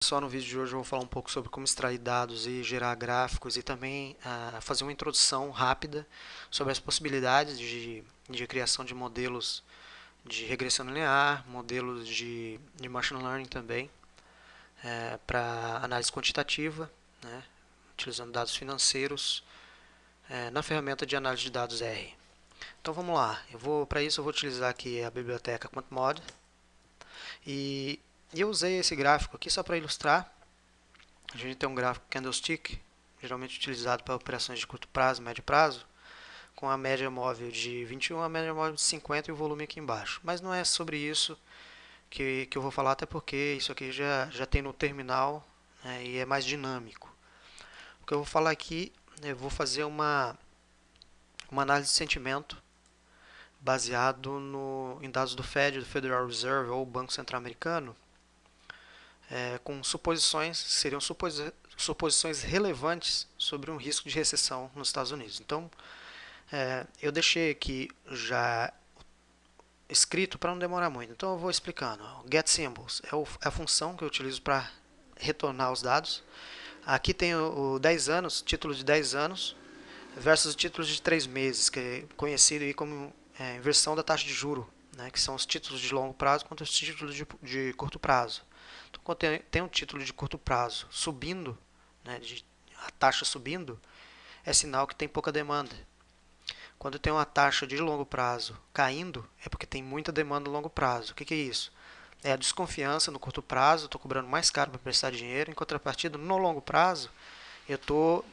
Só no vídeo de hoje eu vou falar um pouco sobre como extrair dados e gerar gráficos e também fazer uma introdução rápida sobre as possibilidades de criação de modelos de regressão linear, modelos de machine learning também, para análise quantitativa, né, utilizando dados financeiros na ferramenta de análise de dados R. Então vamos lá, para isso eu vou utilizar aqui a biblioteca QuantMod e eu usei esse gráfico aqui só para ilustrar. A gente tem um gráfico candlestick, geralmente utilizado para operações de curto prazo, médio prazo, com a média móvel de 21, a média móvel de 50 e o volume aqui embaixo. Mas não é sobre isso que eu vou falar, até porque isso aqui já tem no terminal, né, e é mais dinâmico. O que eu vou falar aqui, eu vou fazer uma análise de sentimento baseado em dados do Fed, do Federal Reserve ou Banco Central Americano, com suposições, seriam suposições relevantes sobre um risco de recessão nos Estados Unidos. Então, eu deixei aqui já escrito para não demorar muito. Então, eu vou explicando. Get symbols é a função que eu utilizo para retornar os dados. Aqui tem o 10 anos, título de 10 anos, versus o título de 3 meses, que é conhecido aí como inversão da taxa de juro, né, que são os títulos de longo prazo contra os títulos de curto prazo. Então, quando tem um título de curto prazo subindo, né, a taxa subindo, é sinal que tem pouca demanda. Quando tem uma taxa de longo prazo caindo, é porque tem muita demanda no longo prazo. O que é isso? É a desconfiança no curto prazo, estou cobrando mais caro para prestar dinheiro, em contrapartida, no longo prazo, eu estou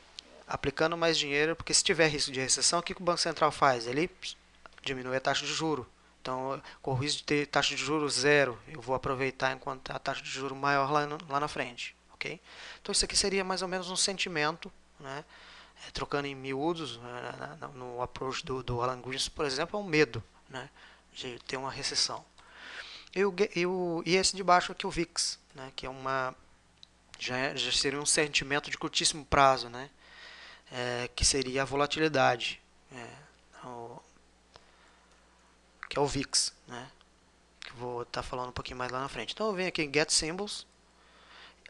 aplicando mais dinheiro, porque se tiver risco de recessão, o que o Banco Central faz? Ele diminui a taxa de juro. Então, com o risco de ter taxa de juros zero, eu vou aproveitar enquanto a taxa de juros maior lá na frente. Okay? Então, isso aqui seria mais ou menos um sentimento, né? Trocando em miúdos, no approach do Alan Greenspan, por exemplo, é um medo, né, de ter uma recessão. E esse de baixo aqui, o VIX, né, que é já seria um sentimento de curtíssimo prazo, né, que seria a volatilidade, que é o VIX, né, que eu vou estar falando um pouquinho mais lá na frente. Então eu venho aqui em Get Symbols,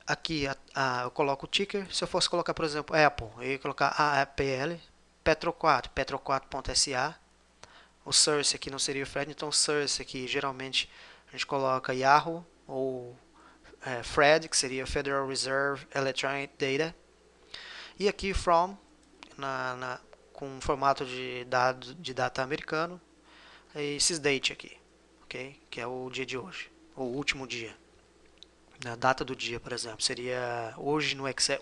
aqui eu coloco o ticker. Se eu fosse colocar, por exemplo, Apple, eu ia colocar AAPL, Petro4, Petro4.sa. O source aqui não seria o Fred, então o source aqui geralmente a gente coloca Yahoo ou Fred, que seria Federal Reserve Electronic Data. E aqui from, com um formato de dados de data americano, e esses date aqui, ok? Que é o dia de hoje, o último dia. A data do dia, por exemplo, seria hoje no Excel,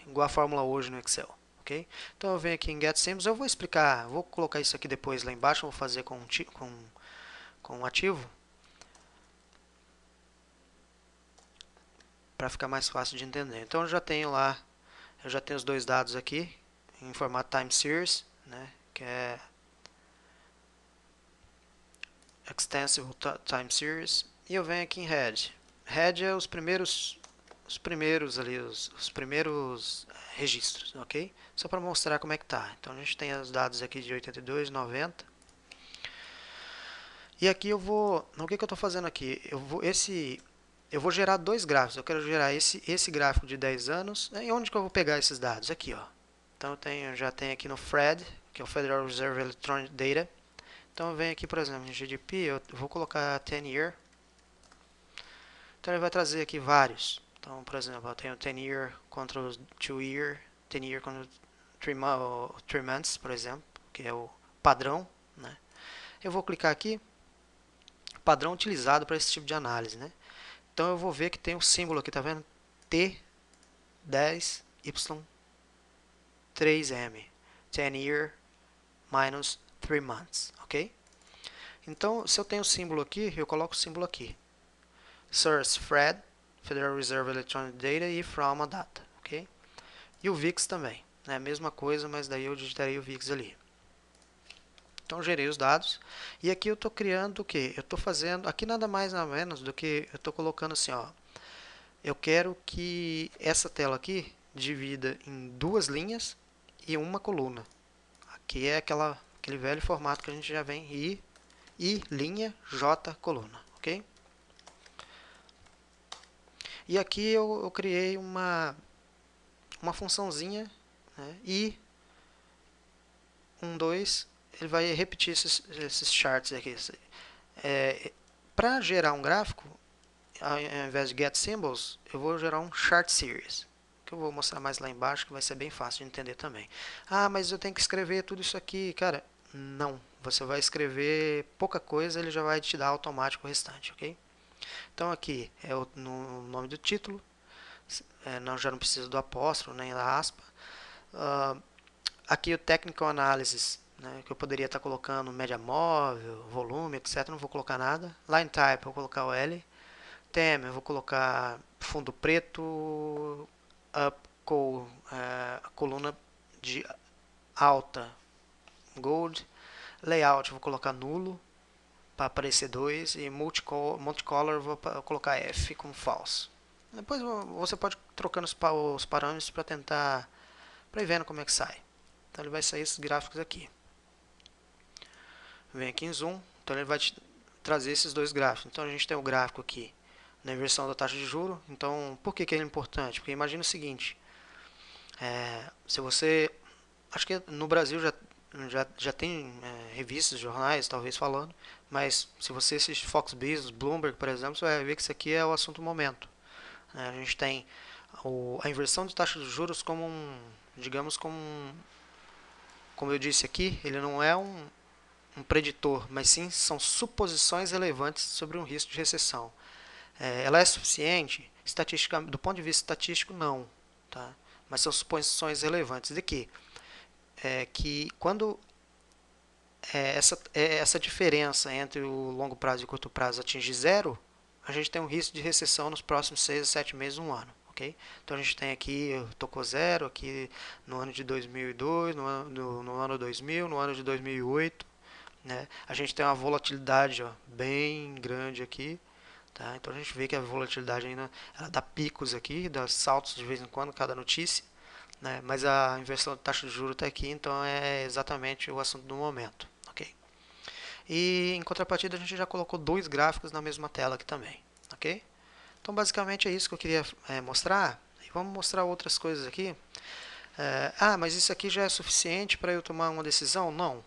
igual a fórmula hoje no Excel. Okay? Então eu venho aqui em Get Symbols, eu vou explicar, vou colocar isso aqui depois lá embaixo, vou fazer com um ativo, para ficar mais fácil de entender. Então eu já tenho os dois dados aqui, em formato time series, né, que é extensive time series, e eu venho aqui em head. Head é os primeiros ali, os primeiros registros, ok? Só para mostrar como é que tá. Então a gente tem os dados aqui de 82, 90. E aqui o que eu estou fazendo aqui? Eu vou gerar dois gráficos. Eu quero gerar esse gráfico de 10 anos. E onde que eu vou pegar esses dados? Aqui, ó. Então já tenho aqui no FRED, que é o Federal Reserve Electronic Data. Então eu venho aqui, por exemplo, em GDP, eu vou colocar 10 year. Então ele vai trazer aqui vários. Então, por exemplo, eu tenho 10 year contra os 2 year, 10 year contra 3 months, por exemplo, que é o padrão, né? Eu vou clicar aqui, padrão utilizado para esse tipo de análise, né? Então eu vou ver que tem um símbolo aqui, tá vendo? T10Y3M, 10 year minus 3 months, ok? Então, se eu tenho o símbolo aqui, eu coloco o símbolo aqui. Source Fred, Federal Reserve Electronic Data e from a data, ok? E o VIX também, né? A mesma coisa, mas daí eu digitarei o VIX ali. Então gerei os dados e aqui eu estou criando o que? Eu estou fazendo, aqui nada mais nada menos do que eu estou colocando assim, ó. Eu quero que essa tela aqui divida em duas linhas e uma coluna. Aqui é aquele velho formato que a gente já vem I linha, J coluna, ok? E aqui eu criei uma funçãozinha, né, e 1, 2, ele vai repetir esses charts aqui. Para gerar um gráfico, ao invés de get symbols, eu vou gerar um chart series, que eu vou mostrar mais lá embaixo, que vai ser bem fácil de entender também. Ah, mas eu tenho que escrever tudo isso aqui, cara. Não, você vai escrever pouca coisa, ele já vai te dar automático o restante, ok? Então aqui é no nome do título, já não precisa do apóstrofo nem da aspa. Aqui o Technical Analysis, né, que eu poderia estar colocando média móvel, volume, etc. Não vou colocar nada. Line Type, eu vou colocar o L. Theme, eu vou colocar fundo preto, coluna de alta, gold. Layout, eu vou colocar nulo, para aparecer 2. E multicolor, eu vou colocar F como falso. Depois você pode ir trocando os parâmetros para tentar, para ir vendo como é que sai. Então ele vai sair esses gráficos aqui. Vem aqui em zoom, então ele vai te trazer esses dois gráficos. Então a gente tem o gráfico aqui na inversão da taxa de juros. Então por que ele é importante? Porque imagina o seguinte, se você, acho que no Brasil já tem revistas, jornais talvez falando, mas se você assiste Fox Business, Bloomberg, por exemplo, você vai ver que isso aqui é o assunto do momento. A gente tem a inversão de taxa de juros como digamos como eu disse aqui, ele não é um preditor, mas sim são suposições relevantes sobre um risco de recessão. Ela é suficiente? Do ponto de vista estatístico, não. Tá? Mas são suposições relevantes de que quando essa diferença entre o longo prazo e o curto prazo atinge zero, a gente tem um risco de recessão nos próximos 6 a 7 meses, um ano. Okay? Então a gente tem aqui, tocou zero aqui no ano de 2002, no ano 2000, no ano de 2008. Né? A gente tem uma volatilidade bem grande aqui. Tá? Então a gente vê que a volatilidade ainda ela dá picos aqui, dá saltos de vez em quando, cada notícia. Né? Mas a inversão de taxa de juros está aqui, então é exatamente o assunto do momento. Okay? E em contrapartida a gente já colocou dois gráficos na mesma tela aqui também. Okay? Então basicamente é isso que eu queria mostrar. E vamos mostrar outras coisas aqui. Mas isso aqui já é suficiente para eu tomar uma decisão? Não.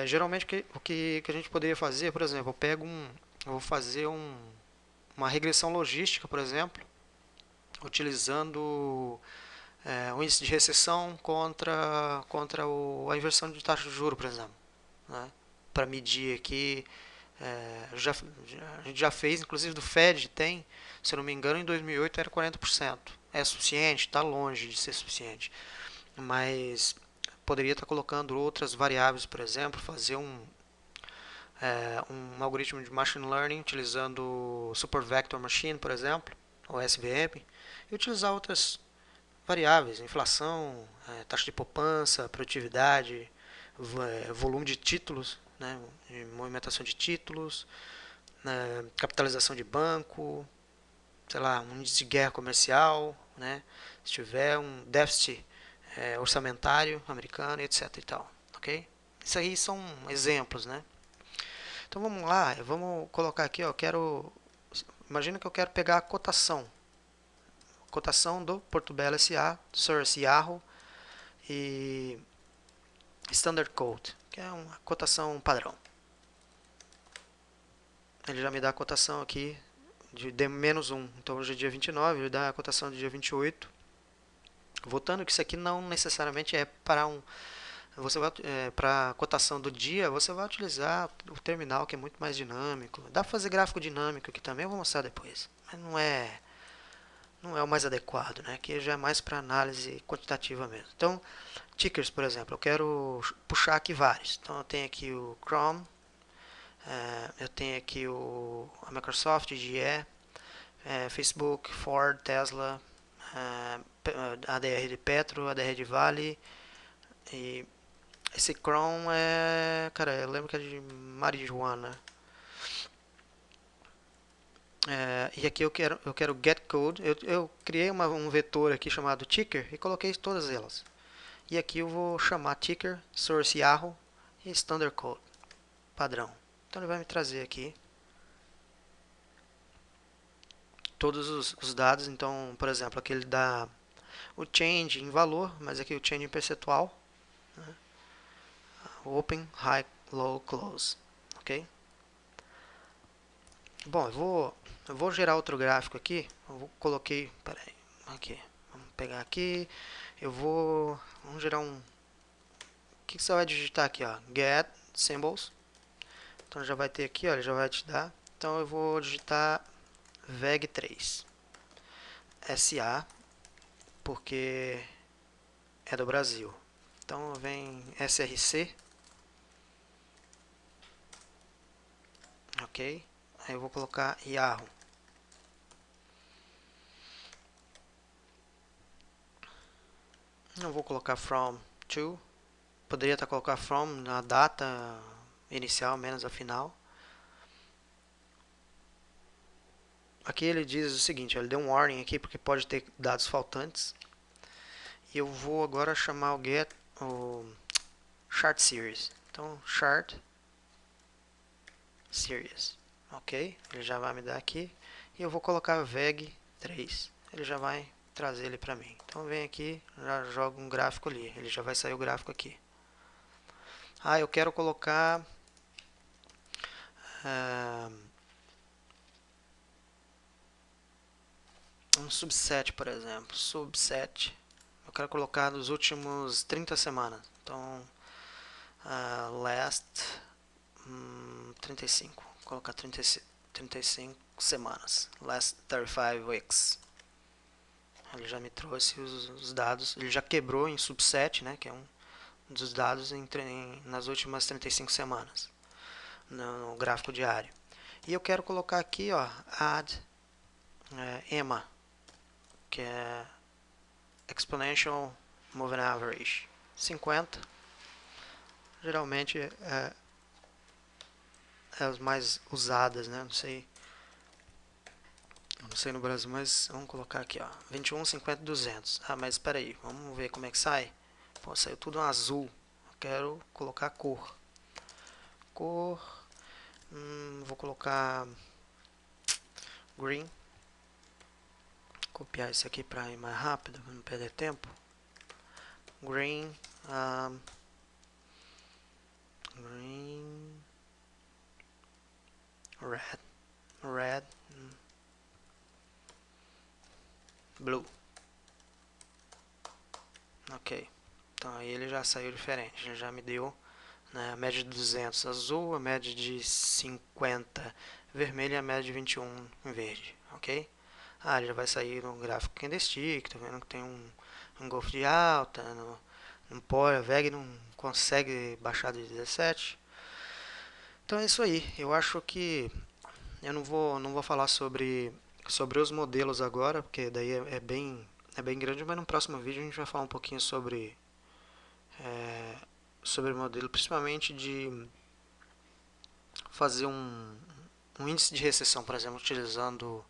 Geralmente o que a gente poderia fazer, por exemplo, eu vou fazer uma regressão logística, por exemplo, utilizando o índice de recessão contra a inversão de taxa de juros, por exemplo. Né? Para medir aqui, a gente já fez, inclusive do Fed tem, se eu não me engano, em 2008 era 40%. É suficiente? Está longe de ser suficiente. Mas poderia estar colocando outras variáveis, por exemplo, fazer um algoritmo de machine learning utilizando o Super Vector Machine, por exemplo, ou SVM, e utilizar outras variáveis, inflação, taxa de poupança, produtividade, volume de títulos, né, movimentação de títulos, capitalização de banco, sei lá, um índice de guerra comercial, né, se tiver um déficit orçamentário americano, etc. e tal, ok? Isso aí são exemplos, né? Então vamos lá, vamos colocar aqui, ó, imagina que eu quero pegar a cotação do Portobello SA, Source Yahoo e Standard Code, que é uma cotação padrão. Ele já me dá a cotação aqui de D-1, então hoje é dia 29, ele dá a cotação de dia 28. Voltando que isso aqui não necessariamente é para para a cotação do dia, você vai utilizar o terminal, que é muito mais dinâmico. Dá para fazer gráfico dinâmico aqui também, eu vou mostrar depois. Mas não é o mais adequado, né? Que já é mais para análise quantitativa mesmo. Então, tickers, por exemplo, eu quero puxar aqui vários. Então, eu tenho aqui o Chrome, eu tenho aqui a Microsoft, GE, Facebook, Ford, Tesla, ADR de Petro, ADR de Vale. E esse Chrome cara, eu lembro que é de marijuana. E aqui eu quero get code. Eu criei um vetor aqui chamado ticker e coloquei todas elas. E aqui eu vou chamar ticker, source Yahoo e standard code, padrão. Então ele vai me trazer aqui todos os dados. Então, por exemplo, aqui ele dá o change em valor, mas aqui o change em percentual, né? Open, high, low, close, ok? Bom, eu vou gerar outro gráfico aqui. Coloquei, peraí, aqui, vamos pegar aqui. Vamos gerar um. O que você vai digitar aqui, ó? Get symbols. Então já vai ter aqui, ó, ele já vai te dar. Então eu vou digitar VEG3 SA, porque é do Brasil. Então vem SRC, ok? Aí eu vou colocar Yahoo. Não vou colocar from to. Poderia estar colocar from na data inicial menos a final. Aqui ele diz o seguinte, ele deu um warning aqui porque pode ter dados faltantes. E eu vou agora chamar o chart series. Então chart series, ok? Ele já vai me dar aqui. E eu vou colocar VEG3. Ele já vai trazer ele para mim. Então vem aqui, já joga um gráfico ali. Ele já vai sair o gráfico aqui. Eu quero colocar um subset, por exemplo. Subset. Eu quero colocar nos últimos 30 semanas. Então, last 35. Vou colocar 35 semanas. Last 35 weeks. Ele já me trouxe os dados. Ele já quebrou em subset, né, que é um dos dados nas últimas 35 semanas. No gráfico diário. E eu quero colocar aqui, ó, add EMA, que é Exponential Moving Average 50. Geralmente é as mais usadas, né? Não sei no Brasil, mas vamos colocar aqui, ó, 21, 50, 200. Mas espera aí, vamos ver como é que sai. Pô, saiu tudo um azul. Eu quero colocar cor. Vou colocar green. Copiar isso aqui para ir mais rápido, para não perder tempo. Green, green, red, blue. Ok, então aí ele já saiu diferente, ele já me deu, né, a média de 200 azul, a média de 50 vermelho e a média de 21 em verde, ok? Ele já vai sair no gráfico candlestick, tá vendo que tem um golfo de alta, não pode, a VEG não consegue baixar de 17. Então é isso aí, eu acho que eu não vou falar sobre os modelos agora, porque daí é bem grande, mas no próximo vídeo a gente vai falar um pouquinho sobre o modelo, principalmente de fazer um índice de recessão, por exemplo, utilizando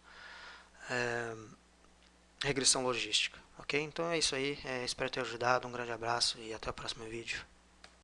regressão logística, ok? Então é isso aí, espero ter ajudado, um grande abraço e até o próximo vídeo.